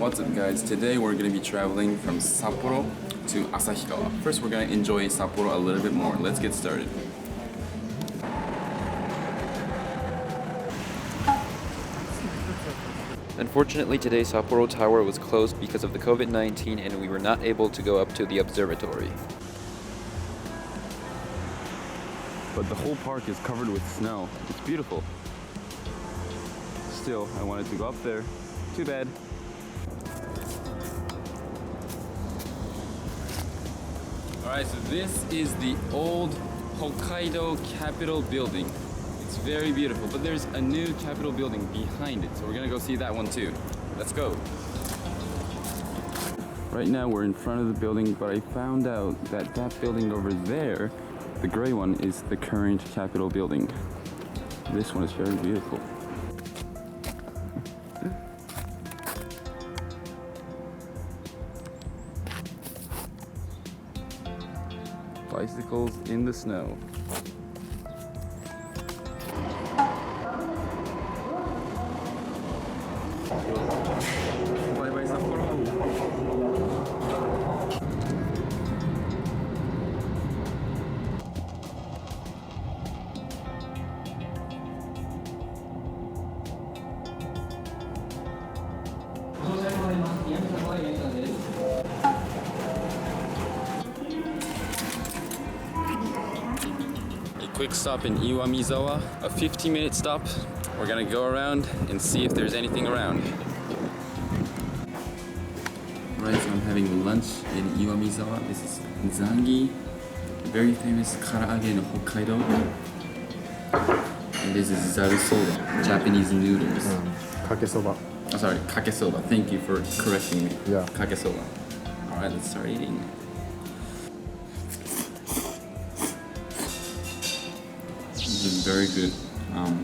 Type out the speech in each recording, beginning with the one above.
What's up guys, today we're going to be traveling from Sapporo to Asahikawa. First we're going to enjoy Sapporo a little bit more. Let's get started. Unfortunately today Sapporo Tower was closed because of the COVID-19 and we were not able to go up to the observatory. But the whole park is covered with snow. It's beautiful. Still, I wanted to go up there. Too bad. Alright, so this is the old Hokkaido Capitol building. It's very beautiful, but there's a new Capitol building behind it, so we're gonna go see that one too. Let's go. Right now we're in front of the building, but I found out that that building over there, the gray one, is the current Capitol building. This one is very beautiful. Bicycles in the snow. Bye bye Sapporo. Quick stop in Iwamizawa, a 15-minute stop. We're gonna go around and see if there's anything around. Alright, so I'm having lunch in Iwamizawa. This is Zangi, very famous karaage in Hokkaido. And this is Zarusoba, Japanese noodles. Kakesoba. Oh, sorry, Kakesoba. Thank you for correcting me. Yeah. Kakesoba. Alright, let's start eating. This is very good,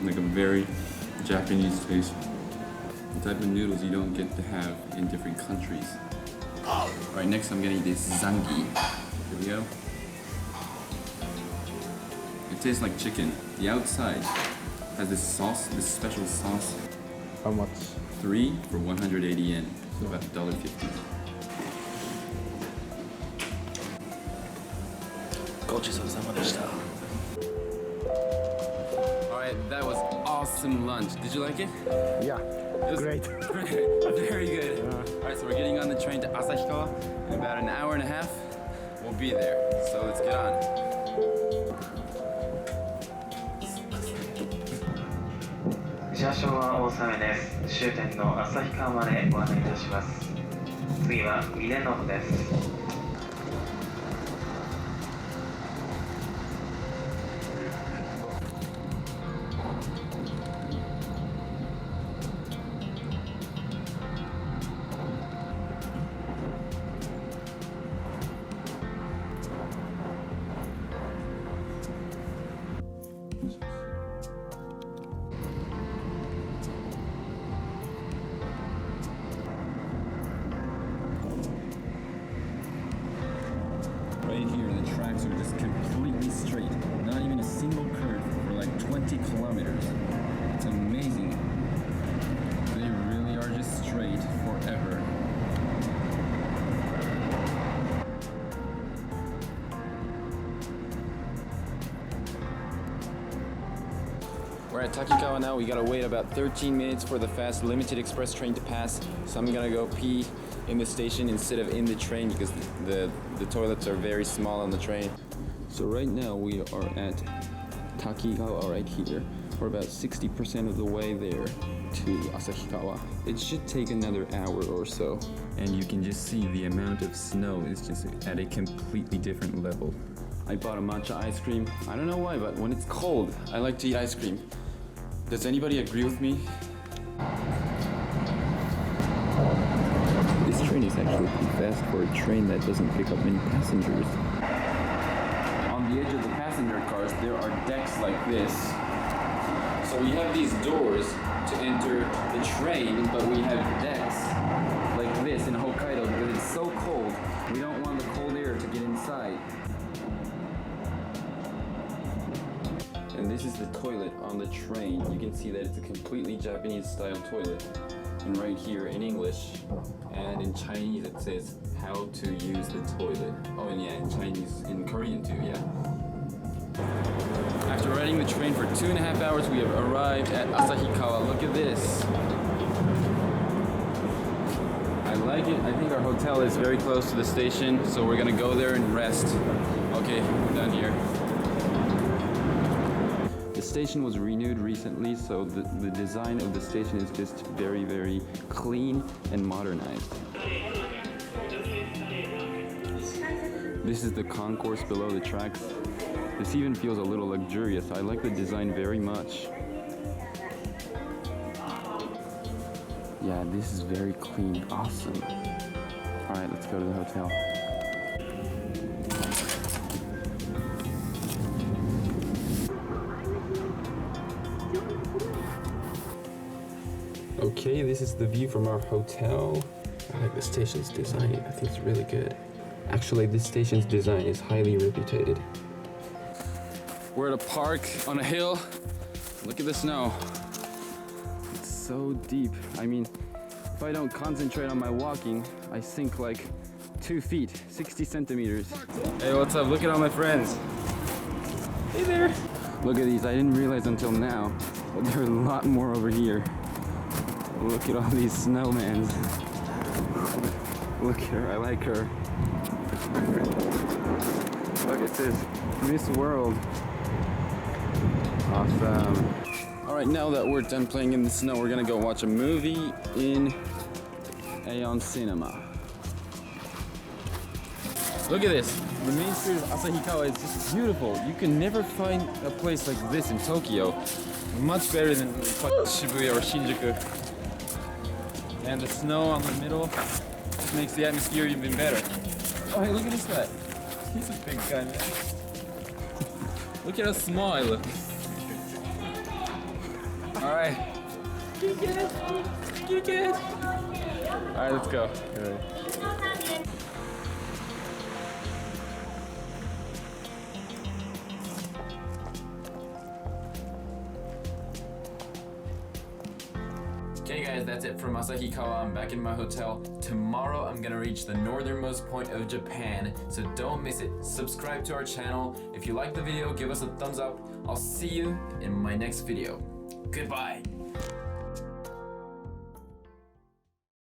like a very Japanese taste. The type of noodles you don't get to have in different countries. Alright, next I'm getting this Zangi. Here we go. It tastes like chicken. The outside has this sauce, this special sauce. How much? 3 for 180 yen, so about $1.50. Alright, that was awesome lunch. Did you like it? Yeah. It was Great. Very good. Alright, so we're getting on the train to Asahikawa. In about an hour and a half, we'll be there. So let's get on. 車掌は大雨です。終点の旭川までご案内いたします。次は峰野です。Right here, the tracks are just completely straight. Not even a single curve for like 20 kilometers. It's amazing. They really are just straight forever. We're at Takikawa now. We gotta wait about 13 minutes for the fast limited express train to pass. So I'm gonna go pee in the station instead of in the train because the toilets are very small on the train. So right now we are at Takikawa right here. We're about 60% of the way there to Asahikawa. It should take another hour or so. And you can just see the amount of snow is just at a completely different level. I bought a matcha ice cream. I don't know why, but when it's cold, I like to eat ice cream. Does anybody agree with me? This train is actually pretty fast for a train that doesn't pick up many passengers. On the edge of the passenger cars, there are decks like this. So we have these doors to enter the train, but we have decks like this in Hokkaido because it's so cold. We don't want the cold air to get inside. And this is the toilet on the train. You can see that it's a completely Japanese style toilet. and right here in English, and in Chinese it says how to use the toilet. Oh, and yeah, in Chinese, in Korean too, yeah. After riding the train for 2.5 hours, we have arrived at Asahikawa. Look at this. I like it. I think our hotel is very close to the station, so we're gonna go there and rest. Okay, we're done here. The station was renewed recently, so the design of the station is just very, very clean and modernized. This is the concourse below the tracks. This even feels a little luxurious. I like the design very much. Yeah, this is very clean. Awesome. Alright, let's go to the hotel. Okay, this is the view from our hotel. I like the station's design. I think it's really good. Actually, this station's design is highly reputed. We're at a park on a hill. Look at the snow. It's so deep. I mean, if I don't concentrate on my walking, I sink like 2 feet, 60 centimeters. Hey, what's up? Look at all my friends. Hey there. Look at these. I didn't realize until now, but there are a lot more over here. Look at all these snowmans. Look at her. I like her. Look, it says Miss World. Awesome. Alright, now that we're done playing in the snow, we're gonna go watch a movie in Aeon Cinema. Look at this. The main street of Asahikawa is just beautiful. You can never find a place like this in Tokyo. Much better than Shibuya or Shinjuku. And the snow on the middle just makes the atmosphere even better. Oh, hey, look at this guy. He's a big guy, man. Look at how small I look. Alright. Get it. Alright, let's go. Okay guys, that's it from Asahikawa. I'm back in my hotel. Tomorrow I'm gonna reach the northernmost point of Japan, so don't miss it. Subscribe to our channel. If you like the video, give us a thumbs up. I'll see you in my next video. Goodbye.